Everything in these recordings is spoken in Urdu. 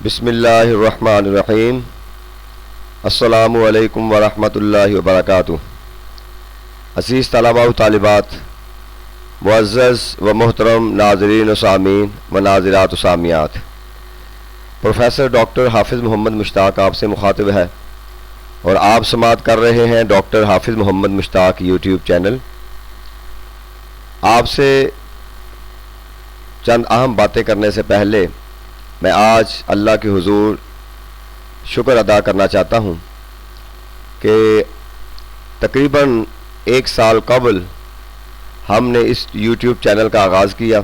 بسم اللہ الرحمن الرحیم۔ السلام علیکم ورحمۃ اللہ وبرکاتہ۔ عزیز طلباء و طالبات، معزز و محترم ناظرین و سامعین و ناظرات و سامعات، پروفیسر ڈاکٹر حافظ محمد مشتاق آپ سے مخاطب ہے اور آپ سماعت کر رہے ہیں ڈاکٹر حافظ محمد مشتاق یوٹیوب چینل۔ آپ سے چند اہم باتیں کرنے سے پہلے میں آج اللہ کے حضور شکر ادا کرنا چاہتا ہوں کہ تقریباً 1 سال قبل ہم نے اس یوٹیوب چینل کا آغاز کیا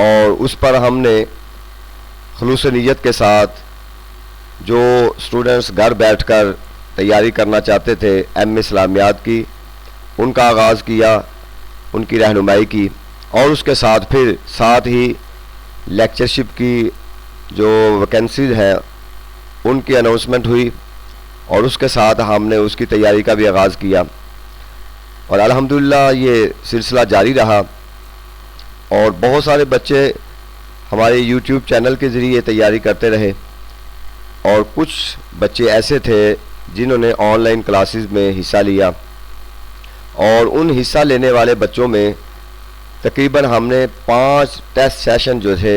اور اس پر ہم نے خلوص نیت کے ساتھ جو اسٹوڈنٹس گھر بیٹھ کر تیاری کرنا چاہتے تھے ایم اسلامیات کی، ان کا آغاز کیا، ان کی رہنمائی کی، اور اس کے ساتھ پھر ساتھ ہی لیکچرشپ کی جو ویکنسیز ہیں ان کی اناؤنسمنٹ ہوئی اور اس کے ساتھ ہم نے اس کی تیاری کا بھی آغاز کیا اور الحمدللہ یہ سلسلہ جاری رہا اور بہت سارے بچے ہمارے یوٹیوب چینل کے ذریعے تیاری کرتے رہے اور کچھ بچے ایسے تھے جنہوں نے آن لائن کلاسز میں حصہ لیا اور ان حصہ لینے والے بچوں میں تقریباً ہم نے 5 ٹیسٹ سیشن جو تھے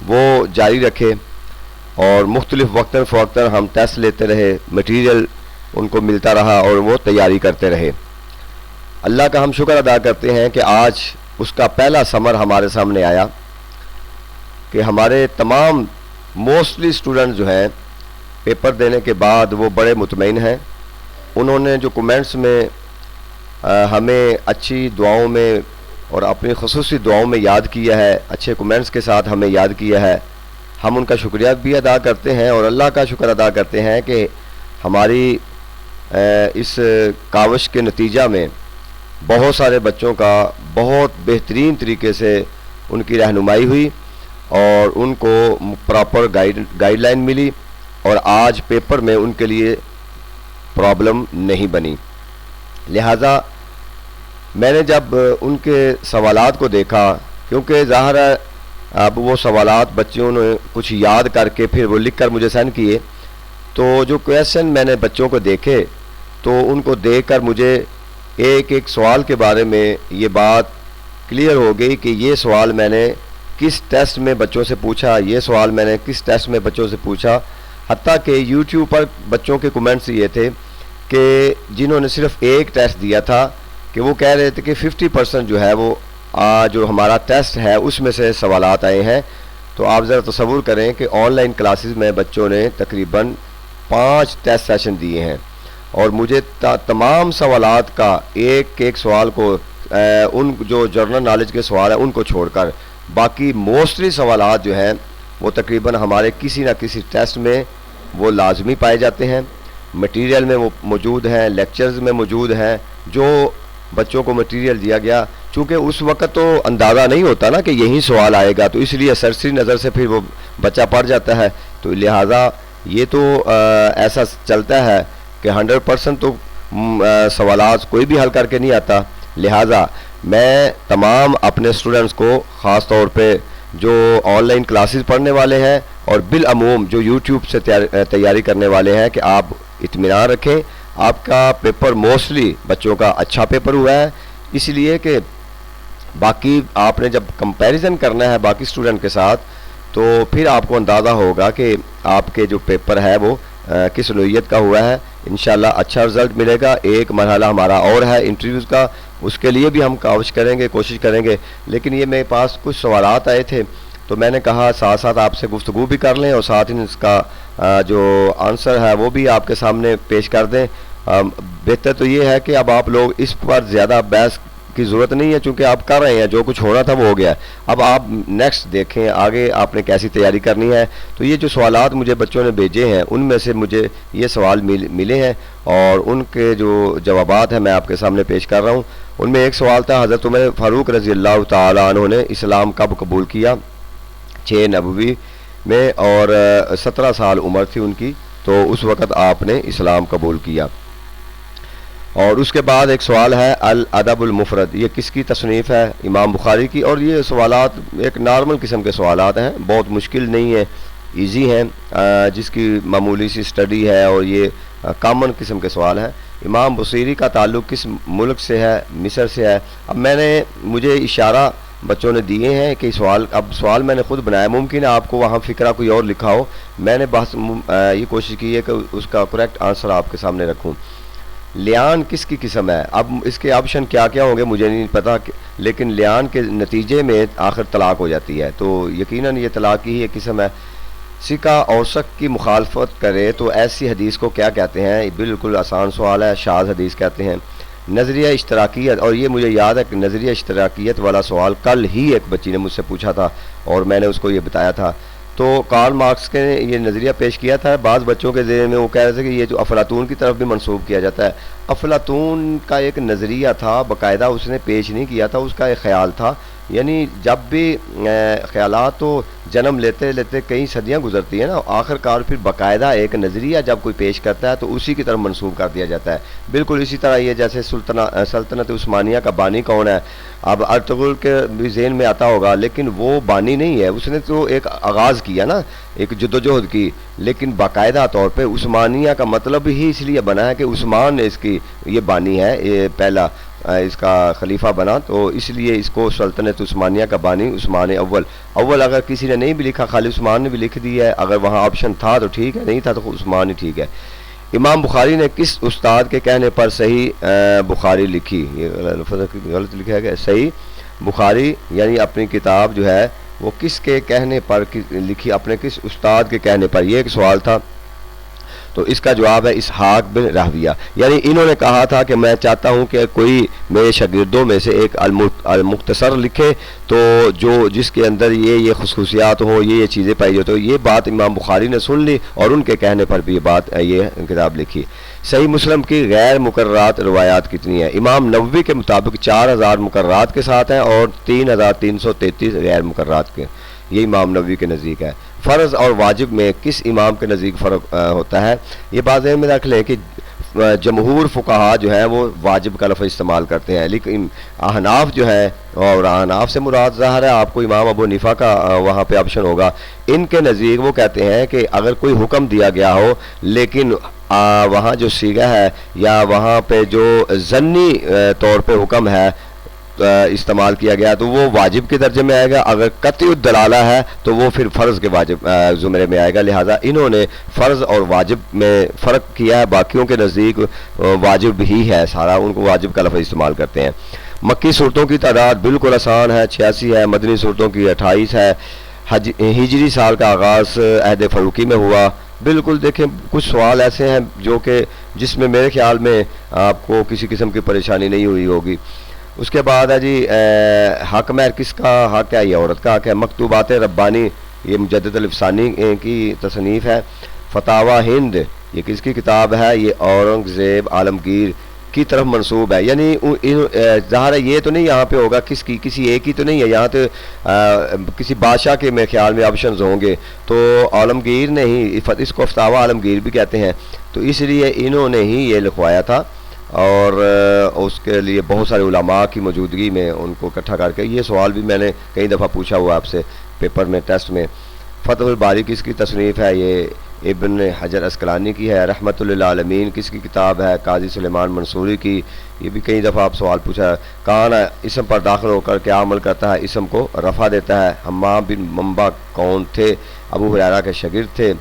وہ جاری رکھے اور مختلف وقتاً فوقتاً ہم ٹیسٹ لیتے رہے، مٹیریل ان کو ملتا رہا اور وہ تیاری کرتے رہے۔ اللہ کا ہم شکر ادا کرتے ہیں کہ آج اس کا پہلا ثمر ہمارے سامنے آیا کہ ہمارے تمام موسٹلی اسٹوڈنٹ جو ہیں پیپر دینے کے بعد وہ بڑے مطمئن ہیں۔ انہوں نے جو کمنٹس میں ہمیں اچھی دعاؤں میں اور اپنی خصوصی دعاؤں میں یاد کیا ہے، اچھے کمنٹس کے ساتھ ہمیں یاد کیا ہے، ہم ان کا شکریہ بھی ادا کرتے ہیں اور اللہ کا شکر ادا کرتے ہیں کہ ہماری اس کاوش کے نتیجہ میں بہت سارے بچوں کا بہت بہترین طریقے سے ان کی رہنمائی ہوئی اور ان کو پراپر گائیڈ لائن ملی اور آج پیپر میں ان کے لیے پرابلم نہیں بنی۔ لہٰذا میں نے جب ان کے سوالات کو دیکھا، کیونکہ ظاہر ہے اب وہ سوالات بچوں نے کچھ یاد کر کے پھر وہ لکھ کر مجھے سینڈ کیے، تو جو کویشچن میں نے بچوں کو دیکھے تو ان کو دیکھ کر مجھے ایک ایک سوال کے بارے میں یہ بات کلیئر ہو گئی کہ یہ سوال میں نے کس ٹیسٹ میں بچوں سے پوچھا، یہ سوال میں نے کس ٹیسٹ میں بچوں سے پوچھا۔ حتیٰ کہ یوٹیوب پر بچوں کے کمنٹس یہ تھے کہ جنہوں نے صرف ایک ٹیسٹ دیا تھا کہ وہ کہہ رہے تھے کہ 50% جو ہے وہ جو ہمارا ٹیسٹ ہے اس میں سے سوالات آئے ہیں۔ تو آپ ذرا تصور کریں کہ آن لائن کلاسز میں بچوں نے تقریباً 5 ٹیسٹ سیشن دیے ہیں اور مجھے تمام سوالات کا ایک ایک سوال کو ان جو جنرل نالج کے سوال ہیں ان کو چھوڑ کر باقی موسٹلی سوالات جو ہیں وہ تقریباً ہمارے کسی نہ کسی ٹیسٹ میں وہ لازمی پائے جاتے ہیں، مٹیریل میں وہ موجود ہیں، لیکچرز میں موجود ہیں۔ جو بچوں کو مٹیریل دیا گیا، چونکہ اس وقت تو اندازہ نہیں ہوتا نا کہ یہی سوال آئے گا، تو اس لیے سرسری نظر سے پھر وہ بچہ پڑھ جاتا ہے، تو لہٰذا یہ تو ایسا چلتا ہے کہ 100% تو سوالات کوئی بھی حل کر کے نہیں آتا۔ لہٰذا میں تمام اپنے اسٹوڈنٹس کو خاص طور پہ جو آن لائن کلاسز پڑھنے والے ہیں اور بالعموم جو یوٹیوب سے تیاری کرنے والے ہیں کہ آپ اطمینان رکھیں، آپ کا پیپر موسٹلی بچوں کا اچھا پیپر ہوا ہے، اس لیے کہ باقی آپ نے جب کمپیریزن کرنا ہے باقی اسٹوڈنٹ کے ساتھ تو پھر آپ کو اندازہ ہوگا کہ آپ کے جو پیپر ہے وہ کس نوعیت کا ہوا ہے۔ انشاءاللہ اچھا رزلٹ ملے گا۔ ایک مرحلہ ہمارا اور ہے انٹرویوز کا، اس کے لیے بھی ہم کاوش کریں گے، کوشش کریں گے، لیکن یہ میرے پاس کچھ سوالات آئے تھے تو میں نے کہا ساتھ ساتھ آپ سے گفتگو بھی کر لیں اور ساتھ ہی اس کا جو آنسر ہے وہ بھی آپ کے سامنے پیش کر دیں۔ بہتر تو یہ ہے کہ اب آپ لوگ اس پر زیادہ بحث کی ضرورت نہیں ہے، چونکہ آپ کر رہے ہیں، جو کچھ ہونا تھا وہ ہو گیا۔ اب آپ نیکسٹ دیکھیں آگے آپ نے کیسی تیاری کرنی ہے۔ تو یہ جو سوالات مجھے بچوں نے بھیجے ہیں ان میں سے مجھے یہ سوال ملے ہیں اور ان کے جو جوابات ہیں میں آپ کے سامنے پیش کر رہا ہوں۔ ان میں ایک سوال تھا، حضرت عمر فاروق رضی اللہ تعالیٰ عنہ نے اسلام کب قبول کیا؟ 6 نبوی میں اور 17 سال عمر تھی ان کی، تو اس وقت آپ نے اسلام قبول کیا۔ اور اس کے بعد ایک سوال ہے الادب المفرد، یہ کس کی تصنیف ہے؟ امام بخاری کی۔ اور یہ سوالات ایک نارمل قسم کے سوالات ہیں، بہت مشکل نہیں ہے، ایزی ہیں، جس کی معمولی سی اسٹڈی ہے اور یہ کامن قسم کے سوال ہیں۔ امام بصیری کا تعلق کس ملک سے ہے؟ مصر سے ہے۔ اب مجھے اشارہ بچوں نے دیے ہیں کہ سوال میں نے خود بنایا، ممکن ہے آپ کو وہاں فقرہ کوئی اور لکھا ہو، میں نے بس یہ کوشش کی ہے کہ اس کا کریکٹ آنسر آپ کے سامنے رکھوں۔ لیان کس کی قسم ہے؟ اب اس کے آپشن کیا کیا ہوں گے مجھے نہیں پتا، لیکن لیان کے نتیجے میں آخر طلاق ہو جاتی ہے، تو یقیناً یہ طلاق کی ہی ایک قسم ہے۔ سکہ اوثق کی مخالفت کرے تو ایسی حدیث کو کیا کہتے ہیں؟ بالکل آسان سوال ہے، شاذ حدیث کہتے ہیں۔ نظریہ اشتراکیت، اور یہ مجھے یاد ہے کہ نظریہ اشتراکیت والا سوال کل ہی ایک بچی نے مجھ سے پوچھا تھا اور میں نے اس کو یہ بتایا تھا، تو کارل مارکس کے نے یہ نظریہ پیش کیا تھا۔ بعض بچوں کے ذہن میں وہ کہہ رہے تھے کہ یہ جو افلاطون کی طرف بھی منسوب کیا جاتا ہے، افلاطون کا ایک نظریہ تھا، باقاعدہ اس نے پیش نہیں کیا تھا، اس کا ایک خیال تھا، یعنی جب بھی خیالات تو جنم لیتے لیتے کئی صدیاں گزرتی ہیں نا، آخر کار پھر باقاعدہ ایک نظریہ جب کوئی پیش کرتا ہے تو اسی کی طرف منسوب کر دیا جاتا ہے۔ بالکل اسی طرح یہ جیسے سلطنت عثمانیہ کا بانی کون ہے؟ اب ارطغرل کے بھی ذہن میں آتا ہوگا، لیکن وہ بانی نہیں ہے، اس نے تو ایک آغاز کیا نا، ایک جدوجہد کی، لیکن باقاعدہ طور پہ عثمانیہ کا مطلب ہی اس لیے بنا ہے کہ عثمان نے اس کی یہ بانی ہے، یہ پہلا اس کا خلیفہ بنا، تو اس لیے اس کو سلطنت عثمانیہ کا بانی عثمان اول اگر کسی نے نہیں بھی لکھا، خالی عثمان نے بھی لکھ دی ہے، اگر وہاں آپشن تھا تو ٹھیک ہے، نہیں تھا تو عثمان ہی ٹھیک ہے۔ امام بخاری نے کس استاد کے کہنے پر صحیح بخاری لکھی؟ یہ غلط لکھا ہے، صحیح بخاری یعنی اپنی کتاب جو ہے وہ کس کے کہنے پر لکھی؟ اپنے کس استاد کے کہنے پر؟ یہ ایک سوال تھا، تو اس کا جواب ہے اسحاق بن راہویہ، یعنی انہوں نے کہا تھا کہ میں چاہتا ہوں کہ کوئی میرے شاگردوں میں سے ایک المختصر لکھے تو جس کے اندر یہ خصوصیات ہوں، یہ چیزیں پائی جاتی، تو یہ بات امام بخاری نے سن لی اور ان کے کہنے پر بھی یہ کتاب لکھی۔ صحیح مسلم کی غیر مقررات روایات کتنی ہیں؟ امام نووی کے مطابق 4000 مقررات کے ساتھ ہیں اور 3333 غیر مقررات کے، یہ امام نووی کے نزدیک ہے۔ فرض اور واجب میں کس امام کے نزدیک فرق ہوتا ہے؟ یہ بات ذہن میں رکھ لیں کہ جمہور فقہا جو ہیں وہ واجب کا لفظ استعمال کرتے ہیں، لیکن احناف جو ہے، اور احناف سے مراد ظاہر ہے آپ کو امام ابو حنیفہ کا وہاں پہ آپشن ہوگا، ان کے نزدیک وہ کہتے ہیں کہ اگر کوئی حکم دیا گیا ہو لیکن وہاں جو صیغہ ہے یا وہاں پہ جو ضمنی طور پہ حکم ہے استعمال کیا گیا تو وہ واجب کے درجے میں آئے گا، اگر قطعی الدلالہ ہے تو وہ پھر فرض کے واجب زمرے میں آئے گا، لہٰذا انہوں نے فرض اور واجب میں فرق کیا ہے، باقیوں کے نزدیک واجب ہی ہے سارا، ان کو واجب کا لفظ استعمال کرتے ہیں۔ مکی صورتوں کی تعداد بالکل آسان ہے، 86 ہے، مدنی صورتوں کی 28 ہے، ہجری سال کا آغاز عہد فاروقی میں ہوا۔ بالکل دیکھیں کچھ سوال ایسے ہیں جو کہ جس میں میرے خیال میں آپ کو کسی قسم کی پریشانی نہیں ہوئی ہوگی۔ اس کے بعد ہے جی حق مہر کس کا حق ہے؟ یہ عورت کا حق ہے۔ مکتوبات ربانی یہ مجدد الافسانی کی تصنیف ہے۔ فتاوی ہند یہ کس کی کتاب ہے؟ یہ اورنگزیب عالمگیر کی طرف منسوب ہے، یعنی ظاہر ہے یہ تو نہیں یہاں پہ ہوگا کسی ایک ہی تو نہیں ہے، یہاں تو کسی بادشاہ کے میرے خیال میں آپشنز ہوں گے، تو عالمگیر نے ہی اس کو فتاوی عالمگیر بھی کہتے ہیں، تو اس لیے انہوں نے ہی یہ لکھوایا تھا، اور اس کے لیے بہت سارے علماء کی موجودگی میں ان کو اکٹھا کر کے یہ سوال بھی میں نے کئی دفعہ پوچھا ہوا آپ سے پیپر میں، ٹیسٹ میں۔ فتح الباری کس کی تصنیف ہے؟ یہ ابن حجر اسقلانی کی ہے۔ رحمت للعالمین کس کی کتاب ہے؟ قاضی سلیمان منصوری کی، یہ بھی کئی دفعہ آپ سوال پوچھا ہے۔ کان اسم پر داخل ہو کر کیا عمل کرتا ہے؟ اسم کو رفع دیتا ہے۔ حمام بن منبع کون تھے؟ ابو ہریرہ کے شاگرد تھے۔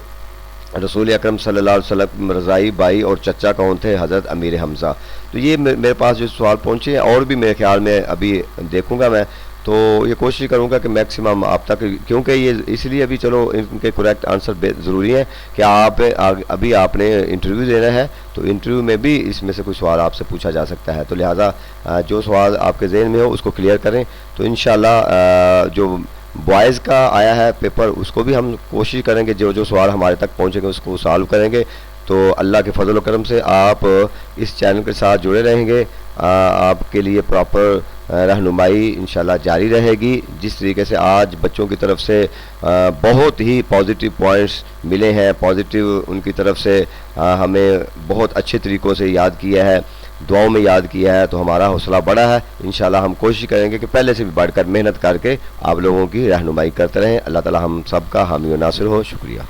رسول اکرم صلی اللہ علیہ وسلم رضائی بھائی اور چچا کون تھے؟ حضرت امیر حمزہ۔ تو یہ میرے پاس جو سوال پہنچے ہیں اور بھی میرے خیال میں ابھی دیکھوں گا میں، تو یہ کوشش کروں گا کہ میکسیمم آپ تک، کیونکہ یہ اس لیے ابھی چلو ان کے کریکٹ آنسر ضروری ہے کہ ابھی آپ نے انٹرویو دینا ہے، تو انٹرویو میں بھی اس میں سے کوئی سوال آپ سے پوچھا جا سکتا ہے، تو لہٰذا جو سوال آپ کے ذہن میں ہو اس کو کلیئر کریں، تو انشاءاللہ جو بوائز کا آیا ہے پیپر اس کو بھی ہم کوشش کریں گے جو سوال ہمارے تک پہنچیں گے اس کو سالو کریں گے، تو اللہ کے فضل و کرم سے آپ اس چینل کے ساتھ جڑے رہیں گے، آپ کے لیے پراپر رہنمائی انشاءاللہ جاری رہے گی۔ جس طریقے سے آج بچوں کی طرف سے بہت ہی پازیٹیو پوائنٹس ملے ہیں، پازیٹیو ان کی طرف سے ہمیں بہت اچھے طریقوں سے یاد کیا ہے، دعاؤں میں یاد کیا ہے تو ہمارا حوصلہ بڑا ہے. انشاءاللہ ہم کوشش کریں گے کہ پہلے سے بھی بڑھ کر محنت کر کے آپ لوگوں کی رہنمائی کرتے رہیں. اللہ تعالی ہم سب کا حامی و ناصر ہو. شکریہ.